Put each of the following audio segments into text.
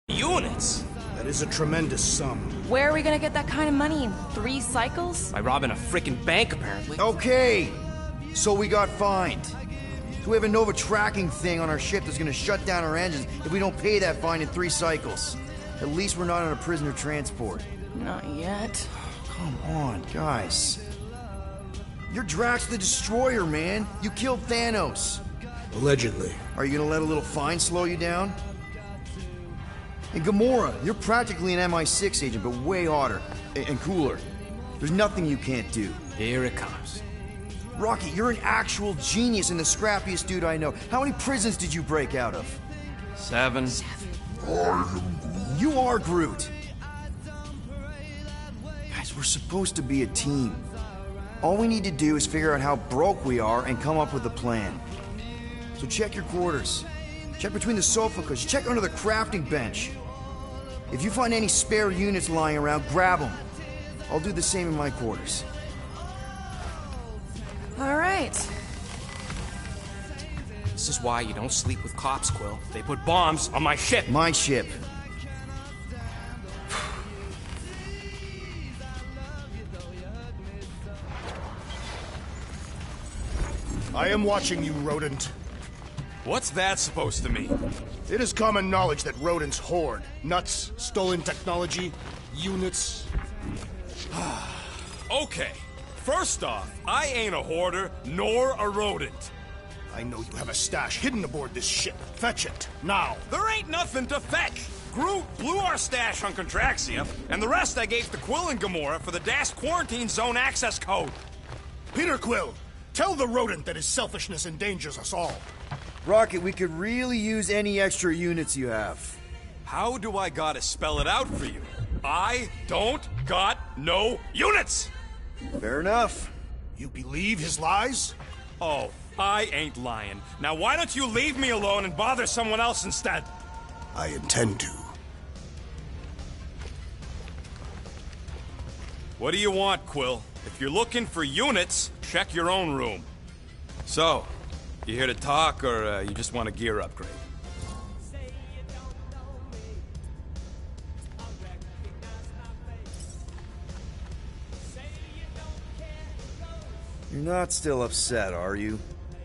Units? That is a tremendous sum. Where are we gonna get that kind of money in 3 cycles? By robbing a frickin' bank, apparently. Okay, so we got fined. So we have a Nova tracking thing on our ship that's gonna shut down our engines if we don't pay that fine in 3 cycles. At least we're not on a prisoner transport. Not yet. Come on, guys. You're Drax the Destroyer, man. You killed Thanos. Allegedly. Are you gonna let a little fine slow you down? And Gamora, you're practically an MI6 agent, but way hotter and cooler. There's nothing you can't do. Here it comes. Rocky, you're an actual genius and the scrappiest dude I know. How many prisons did you break out of? 7. You are Groot. Guys, we're supposed to be a team. All we need to do is figure out how broke we are and come up with a plan. So check your quarters. Check between the sofa cushions. Check under the crafting bench. If you find any spare units lying around, grab them. I'll do the same in my quarters. All right. This is why you don't sleep with cops, Quill. They put bombs on my ship. My ship. I am watching you, rodent. What's that supposed to mean? It is common knowledge that rodents hoard nuts, stolen technology, units. Okay, first off, I ain't a hoarder nor a rodent. I know you have a stash hidden aboard this ship. Fetch it, now. There ain't nothing to fetch. Groot blew our stash on Contraxia, and the rest I gave to Quill and Gamora for the DAS quarantine zone access code. Peter Quill, tell the rodent that his selfishness endangers us all. Rocket, we could really use any extra units you have. How do I gotta spell it out for you? I don't got no units! Fair enough. You believe his lies? Oh, I ain't lying. Now why don't you leave me alone and bother someone else instead? I intend to. What do you want, Quill? If you're looking for units, check your own room. So, you here to talk, or you just want a gear upgrade? You're not still upset, are you?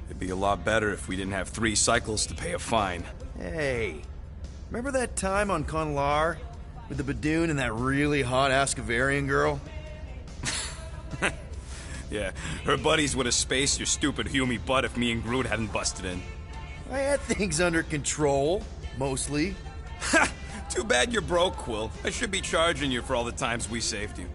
It'd be a lot better if we didn't have 3 cycles to pay a fine. Hey, remember that time on Conlar? With the Badoon and that really hot Ascavarian girl? Yeah, her buddies would have spaced your stupid Hume butt if me and Groot hadn't busted in. I had things under control, mostly. Ha! Too bad you're broke, Quill. I should be charging you for all the times we saved you.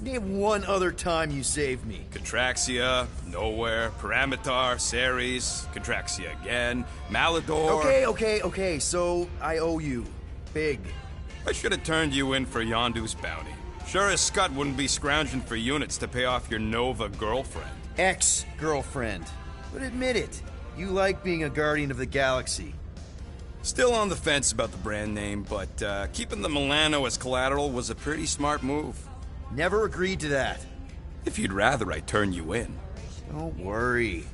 Name one other time you saved me. Contraxia, Nowhere, Paramitar, Ceres, Contraxia again, Malador... Okay, so I owe you. Big. I should have turned you in for Yondu's bounty. Sure as Scott wouldn't be scrounging for units to pay off your Nova girlfriend. Ex-girlfriend. But admit it, you like being a Guardian of the Galaxy. Still on the fence about the brand name, but keeping the Milano as collateral was a pretty smart move. Never agreed to that. If you'd rather, I'd turn you in. Don't worry.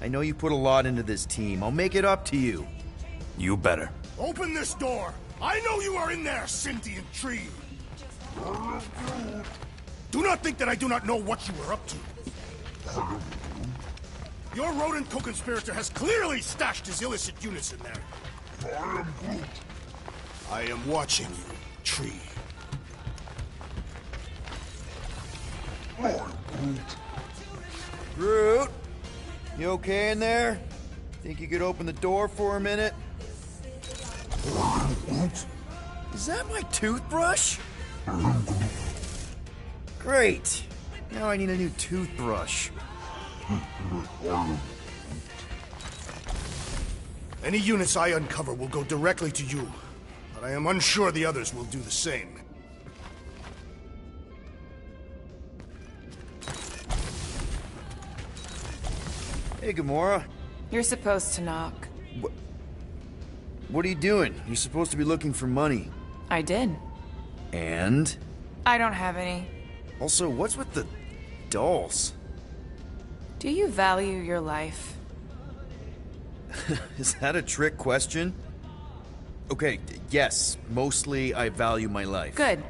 I know you put a lot into this team. I'll make it up to you. You better. Open this door! I know you are in there, sentient tree! Do not think that I do not know what you were up to. Your rodent co-conspirator has clearly stashed his illicit units in there. I am watching you, tree. Groot, you okay in there? Think you could open the door for a minute? Is that my toothbrush? Great. Now I need a new toothbrush. Any units I uncover will go directly to you, but I am unsure the others will do the same. Hey, Gamora. You're supposed to knock. What are you doing? You're supposed to be looking for money. I did. And? I don't have any. Also, what's with the dolls? Do you value your life? Is that a trick question? Okay, yes. Mostly, I value my life. Good.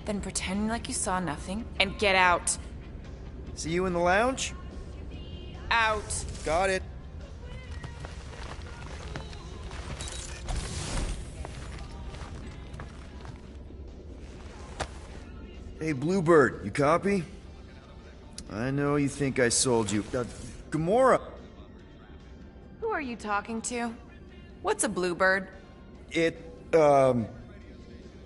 Then pretend like you saw nothing and get out. See you in the lounge? Out. Got it. Hey, Bluebird, you copy? I know you think I sold you. Gamora! Who are you talking to? What's a bluebird? It,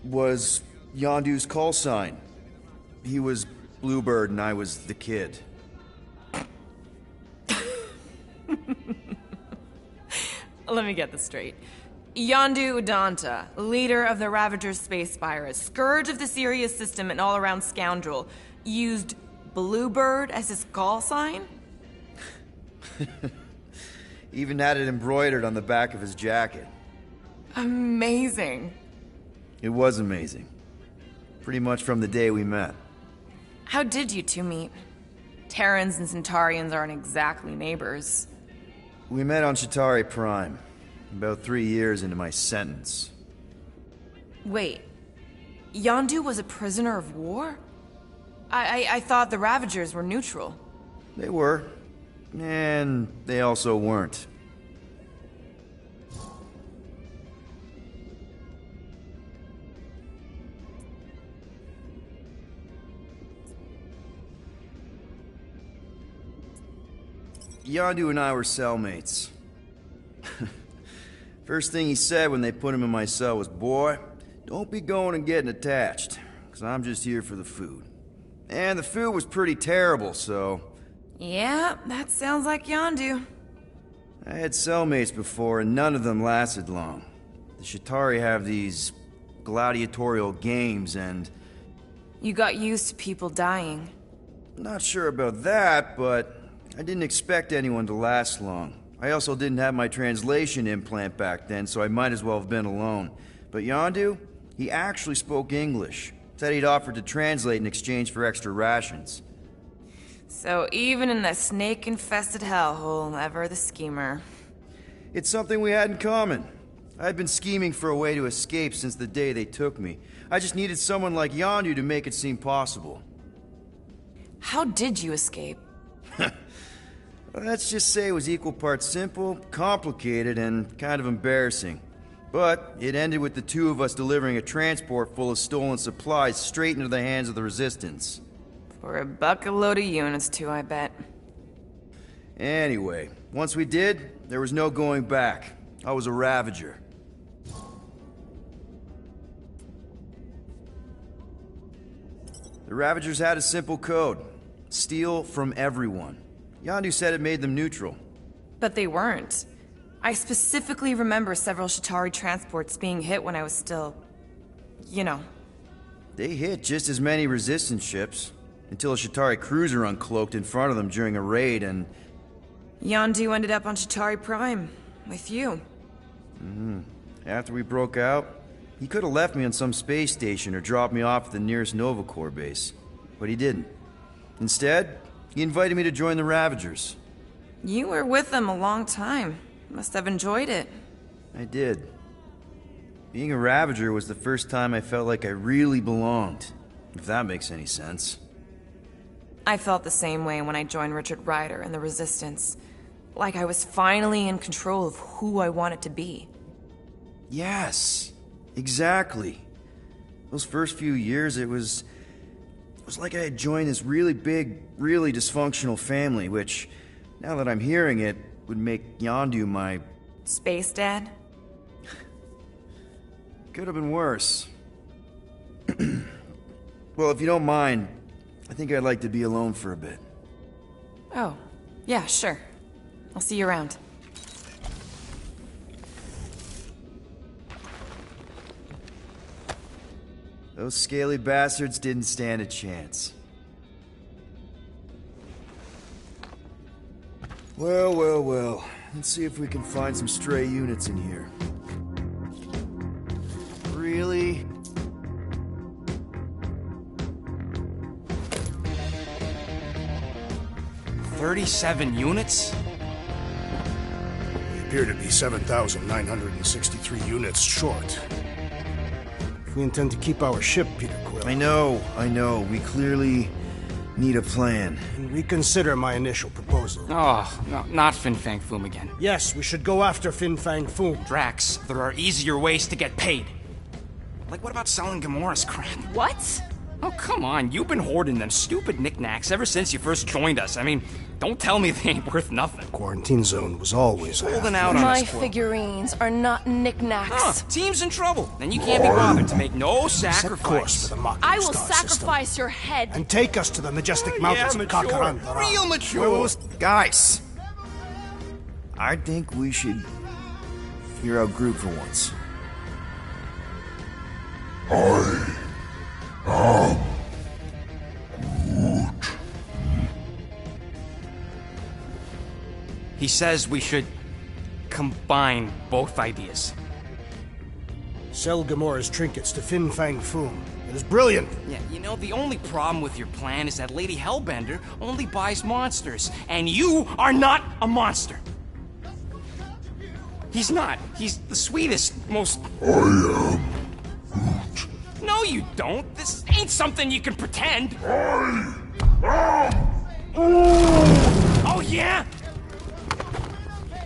was Yondu's call sign. He was Bluebird and I was the kid. Let me get this straight. Yondu Udonta, leader of the Ravagers space virus, scourge of the Sirius system and all-around scoundrel, used Bluebird as his call sign? Even had it embroidered on the back of his jacket. Amazing. It was amazing. Pretty much from the day we met. How did you two meet? Terrans and Centaurians aren't exactly neighbors. We met on Chitauri Prime, about 3 years into my sentence. Wait, Yondu was a prisoner of war? I thought the Ravagers were neutral. They were. And they also weren't. Yondu and I were cellmates. First thing he said when they put him in my cell was, "Boy, don't be going and getting attached, because I'm just here for the food." And the food was pretty terrible, so... Yeah, that sounds like Yondu. I had cellmates before, and none of them lasted long. The Chitauri have these gladiatorial games, and... You got used to people dying. Not sure about that, but I didn't expect anyone to last long. I also didn't have my translation implant back then, so I might as well have been alone. But Yondu, he actually spoke English. Said he'd offered to translate in exchange for extra rations. So even in that snake-infested hellhole, ever the schemer. It's something we had in common. I'd been scheming for a way to escape since the day they took me. I just needed someone like Yondu to make it seem possible. How did you escape? Let's just say it was equal parts simple, complicated, and kind of embarrassing. But it ended with the two of us delivering a transport full of stolen supplies straight into the hands of the Resistance. For a bucket load of units too, I bet. Anyway, once we did, there was no going back. I was a Ravager. The Ravagers had a simple code. Steal from everyone. Yondu said it made them neutral. But they weren't. I specifically remember several Chitauri transports being hit when I was still... you know. They hit just as many Resistance ships, until a Chitauri cruiser uncloaked in front of them during a raid and... Yondu ended up on Chitauri Prime, with you. After we broke out, he could have left me on some space station or dropped me off at the nearest Nova Corps base. But he didn't. Instead, he invited me to join the Ravagers. You were with them a long time. Must have enjoyed it. I did. Being a Ravager was the first time I felt like I really belonged, if that makes any sense. I felt the same way when I joined Richard Rider and the Resistance. Like I was finally in control of who I wanted to be. Yes, exactly. Those first few years, it was like I had joined this really big, really dysfunctional family, which, now that I'm hearing it, would make Yondu my... Space Dad? Could have been worse. Well, if you don't mind, I think I'd like to be alone for a bit. Oh, yeah, sure. I'll see you around. Those scaly bastards didn't stand a chance. Well, well, well. Let's see if we can find some stray units in here. Really? $37 units? appear to be 7,963 units short. If we intend to keep our ship, Peter Quill... I know. We clearly need a plan. And reconsider my initial proposal. Oh, no, not Fin Fang Foom again. Yes, we should go after Fin Fang Foom. Drax, there are easier ways to get paid. Like, what about selling Gamora's crap? What? Oh, come on. You've been hoarding them stupid knickknacks ever since you first joined us. I mean, don't tell me they ain't worth nothing. Quarantine zone was always Holding out on My us, Quill. figurines are not knickknacks. Huh, team's in trouble. Then you can't be bothered to make no Set course sacrifice. for the Mocking I will Star sacrifice system. your head. And take us to the majestic Yeah, mountains of mature. Kakaran. Real mature. Guys, I think we should hear out Groot for once. He says we should combine both ideas. Sell Gamora's trinkets to Fin Fang Foom. It is brilliant. Yeah, you know, the only problem with your plan is that Lady Hellbender only buys monsters, and you are not a monster. He's not. He's the sweetest, most... I am Groot. No, you don't. This ain't something you can pretend. Oh, yeah?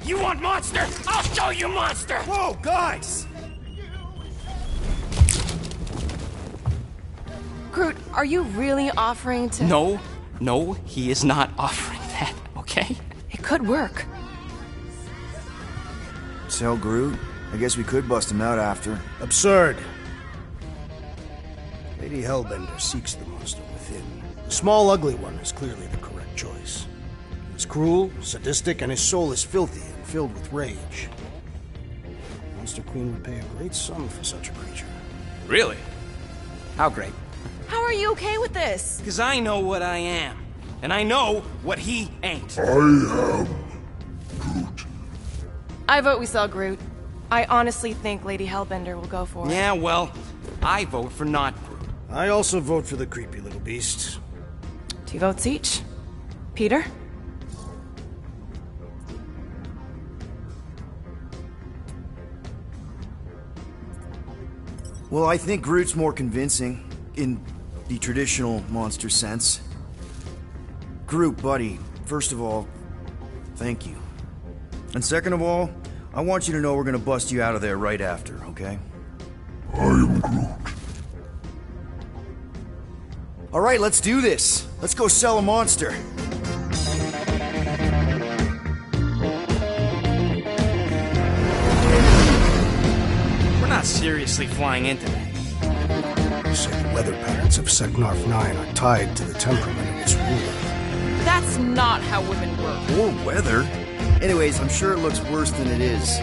You want monster? I'll show you monster! Whoa, guys! Groot, are you really offering to... No, he is not offering that, okay? It could work. Sell Groot? I guess we could bust him out after. Absurd. Lady Hellbender seeks the monster within. The small, ugly one is clearly the correct choice. He is cruel, sadistic, and his soul is filthy and filled with rage. Monster Queen would pay a great sum for such a creature. Really? How great? How are you okay with this? Because I know what I am. And I know what he ain't. I vote we sell Groot. I honestly think Lady Hellbender will go for it. Yeah, well, I vote for not Groot. I also vote for the creepy little beast. 2 votes each. Peter? Well, I think Groot's more convincing, in the traditional monster sense. Groot, buddy, first of all, thank you. And second of all, I want you to know we're gonna bust you out of there right after, okay? I am Groot. Alright, let's do this. Let's go sell a monster. We're not seriously flying into that. They say the weather patterns of Seknarf 9 are tied to the temperament of its ruler. That's not how women work. Or weather. Anyways, I'm sure it looks worse than it is.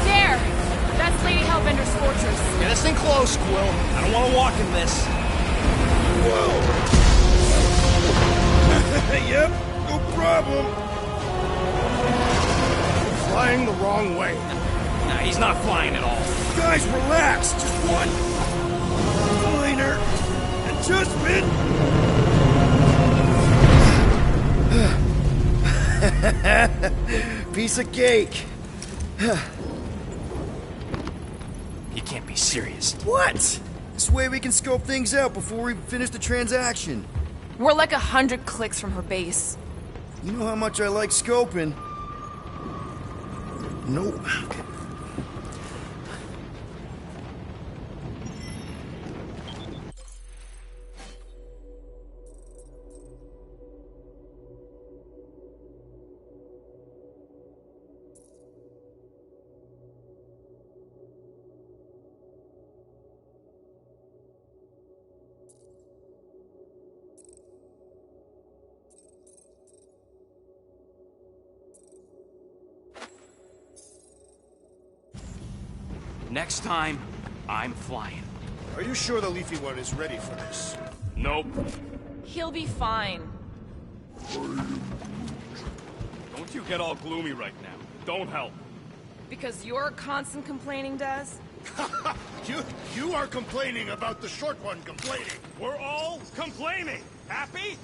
There! That's Lady Hellbender's fortress. Get us in close, Quill. I don't want to walk in this. Yep, no problem. Flying the wrong way. Nah, he's not flying at all. Guys, relax. Just one minor adjustment. Piece of cake. You can't be serious. What? This way we can scope things out before we finish the transaction. We're like 100 clicks from her base. You know how much I like scoping. Nope. Next time, I'm flying. Are you sure the Leafy One is ready for this? Nope. He'll be fine. Don't you get all gloomy right now. Don't help. Because your constant complaining does? You are complaining about the short one complaining. We're all complaining. Happy?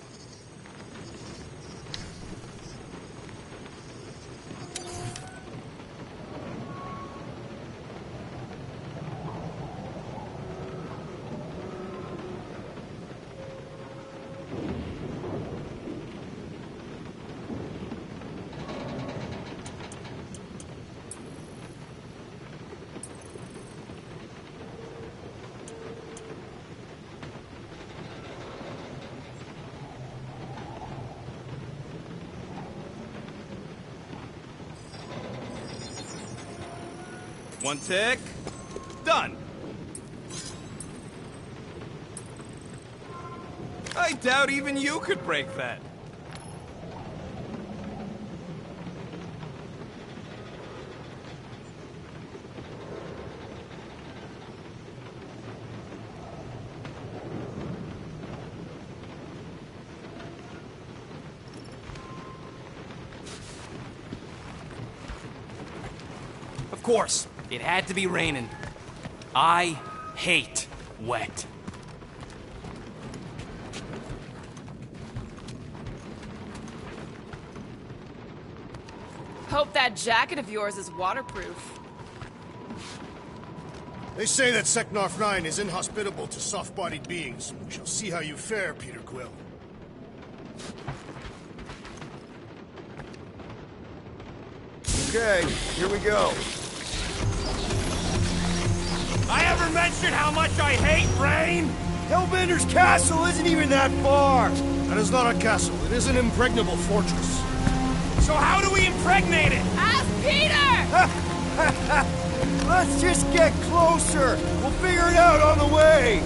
One tick. Done. I doubt even you could break that. Of course, it had to be raining. I hate wet. Hope that jacket of yours is waterproof. They say that Seknarf 9 is inhospitable to soft-bodied beings. We shall see how you fare, Peter Quill. Okay, here we go. I ever mentioned how much I hate rain? Hellbender's castle isn't even that far! That is not a castle. It is an impregnable fortress. So how do we impregnate it? Ask Peter! Let's just get closer! We'll figure it out on the way!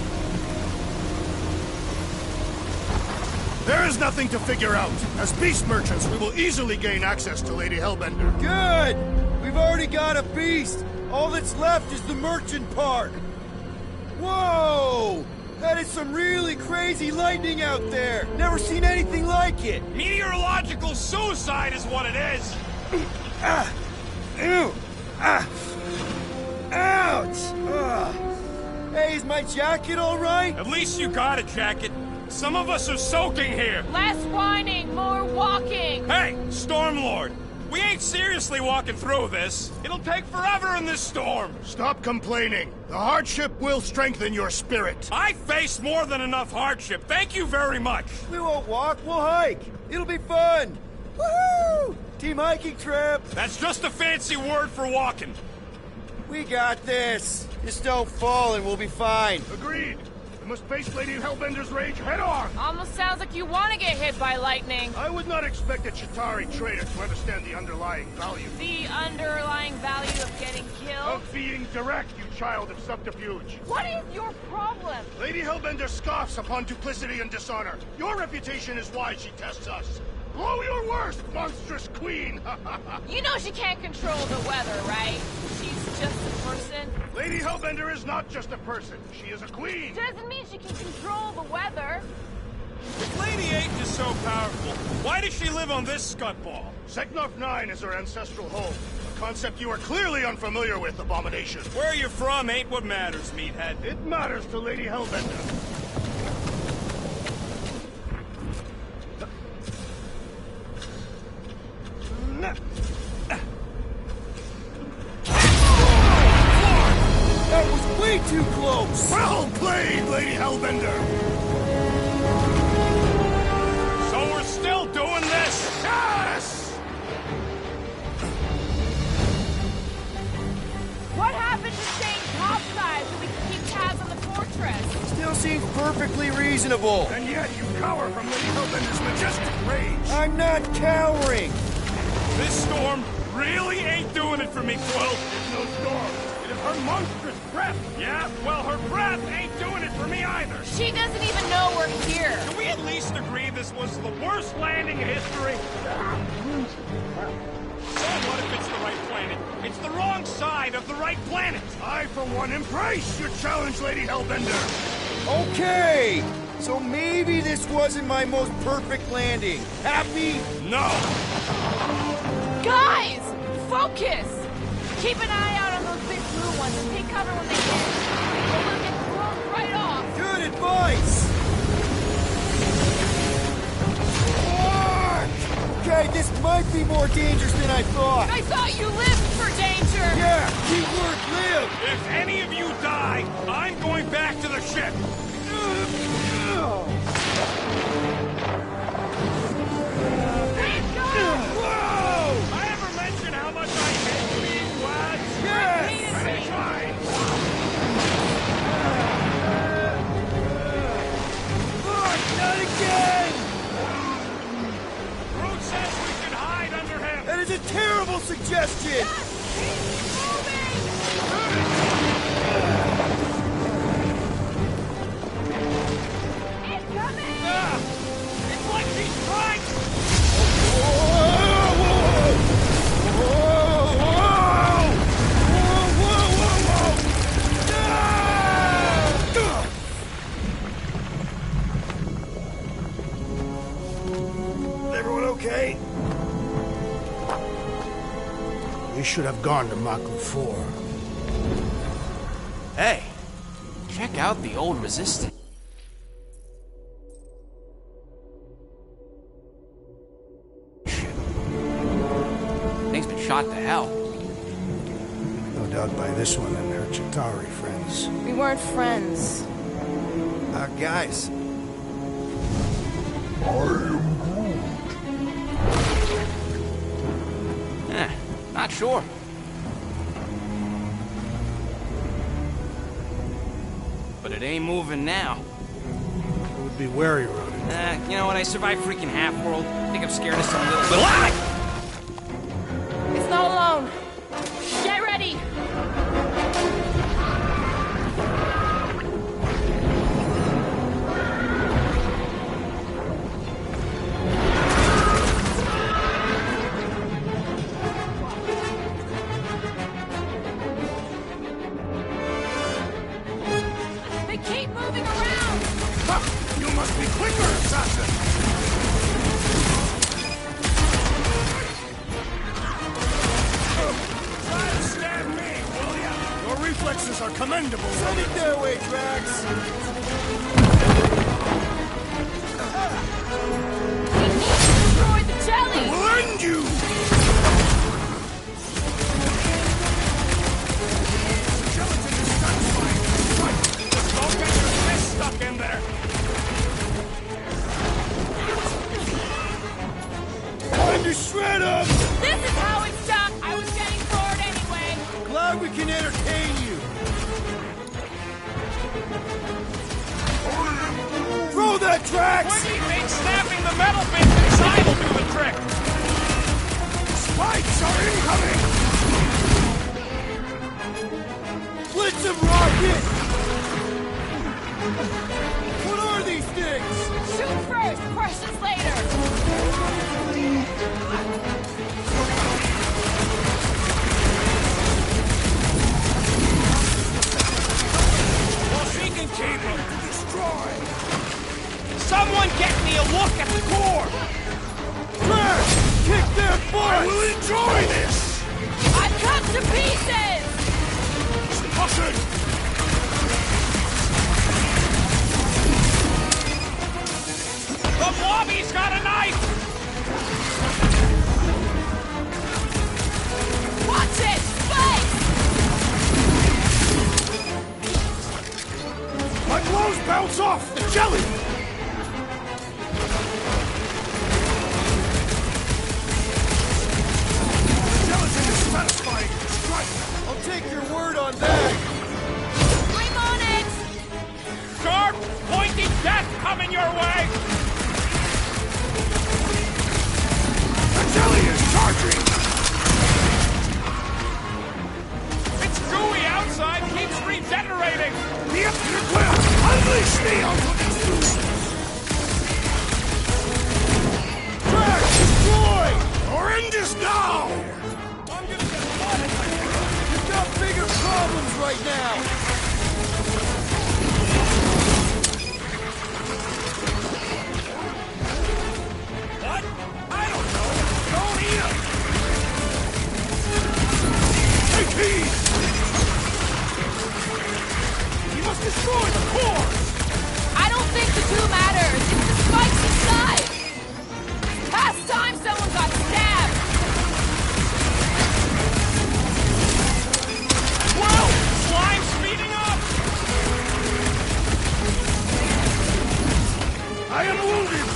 There is nothing to figure out. As beast merchants, we will easily gain access to Lady Hellbender. Good! We've already got a beast! All that's left is the merchant part! Whoa! That is some really crazy lightning out there! Never seen anything like it! Meteorological suicide is what it is. Ew! Ouch! Ugh. Hey, is my jacket all right? At least you got a jacket. Some of us are soaking here. Less whining, more walking! Hey, Stormlord! We ain't seriously walking through this. It'll take forever in this storm. Stop complaining. The hardship will strengthen your spirit. I faced more than enough hardship. Thank you very much. We won't walk, we'll hike. It'll be fun. Woohoo! Team hiking trip. That's just a fancy word for walking. We got this. Just don't fall and we'll be fine. Agreed. We must face Lady Hellbender's rage head-on. Almost sounds like you want to get hit by lightning. I would not expect a Chitauri trader to understand the underlying value. The underlying value of getting killed? Of being direct, you child of subterfuge. What is your problem? Lady Hellbender scoffs upon duplicity and dishonor. Your reputation is why she tests us. Blow your worst, monstrous queen! You know she can't control the weather, right? She's just a person. Lady Hellbender is not just a person. She is a queen. Doesn't mean she can control the weather. If Lady H is so powerful, why does she live on this scutball? Seknarf 9 is her ancestral home. A concept you are clearly unfamiliar with, Abomination. Where you're from ain't what matters, meathead. It matters to Lady Hellbender. That was way too close! Well played, Lady Hellbender! So we're still doing this? Yes! What happened to staying topside so we can keep tabs on the fortress? Still seems perfectly reasonable. And yet you cower from Lady Hellbender's majestic rage. I'm not cowering. This storm really ain't doing it for me, Quill. It's no storm. It is her monstrous breath. Yeah, well, her breath ain't doing it for me either. She doesn't even know we're here. Can we at least agree this was the worst landing in history? So what if it's the right planet? It's the wrong side of the right planet. I, for one, embrace your challenge, Lady Hellbender. Okay, so maybe this wasn't my most perfect landing. Happy? No. Guys, focus! Keep an eye out on those big blue ones and take cover when they hit. Or we'll get thrown right off. Good advice! Okay, this might be more dangerous than I thought. I thought you lived for danger. Yeah, keyword live! If any of you die, I'm going back to the ship! Whoa! I ever mention how much I hate being lads? Yes! Fine. Not again! Groot says we should hide under him! That is a terrible suggestion! It's like he's trying to... Everyone okay? We should have gone to Machlu 4. Hey, check out the old Resistance. Thing's been shot to hell. No doubt by this one and her Chitauri friends. We weren't friends. Guys. Not sure. But it ain't moving now. It would be wary, Ronan. You know what? I survived freaking Half-World. I think I'm scared of some little... Ah! It's not alone. Get ready. They keep moving around. You must be quicker, assassin! Try to stab me, will ya? Your reflexes are commendable. Send it their way, Drax! We need to destroy the jelly. We'll end you! Gelatin is satisfying. Right, just don't get your fist stuck in there. Time to shred them! This is how it's stuck. I was getting bored anyway. Glad we can entertain you! Throw that, Drax! What do you think snapping the metal bits inside will do the trick? Spikes are incoming! Blitz and rocket! What are these things? Shoot first, questions later. Well, she can keep them to destroy. Someone get me a look at the core! Drax! Kick their butt! I will enjoy this! I'm cut to pieces. Caution! The lobby's got a knife! Watch it, Spike. My clothes bounce off the jelly! Gelatin is satisfying. Strike! I'll take your word on that! I'm on it. Sharp, pointy death coming your way! The jelly is charging! It's gooey outside, keeps regenerating! The infinite will! Unleash the ultimate truth! Drax, destroy! Our end is now! I'm gonna get blood in my hair! You've got bigger problems right now! What? I don't know! Don't eat 'em! Take am wounded!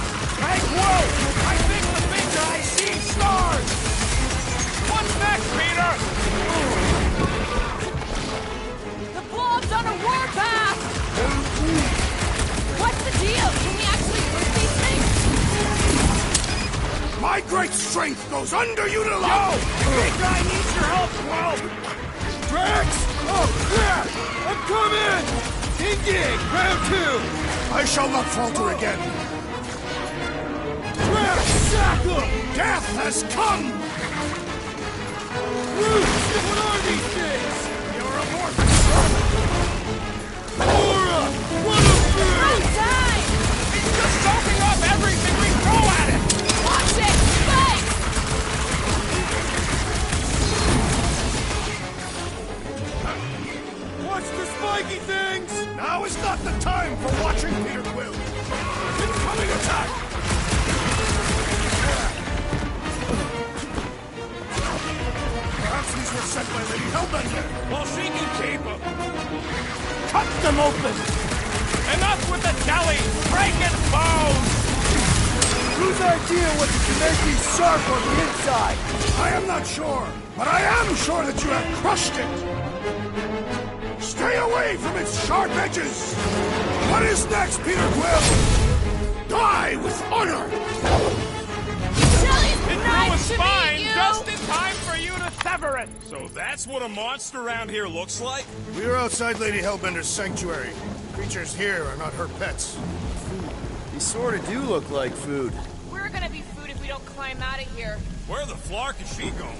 Hey, whoa! I think the big guy sees stars! What's next, Peter? The blob's on a warpath! What's the deal? Can we actually move these things? My great strength goes underutilized! Yo! The big guy needs your help, Quill! Drax! Oh, crap! I'm coming! Engage! Round 2! I shall not falter again. Drax! Shackle! Death has come! Roots! What are these things? You're a morphin! Aura! What a Run time! He's just soaking up everything we throw at it! Watch it! Spike! Watch the spiky things! Now is not the time for watching, Peter Quill! Incoming attack! Perhaps these were sent by Lady Hellbender! Well, she can keep them. Cut them open! Enough with the jelly! Break its bones! Whose idea was it to make these sharp on the inside? I am not sure, but I am sure that you have crushed it! Stay away from its sharp edges! What is next, Peter Quill? Die with honor! Jelly's It grew a nice to spine meet you! just in time for you to sever it! So that's what a monster around here looks like? We are outside Lady Hellbender's sanctuary. Creatures here are not her pets. These sort of do look like food. We're gonna be food if we don't climb out of here. Where the flark is she going?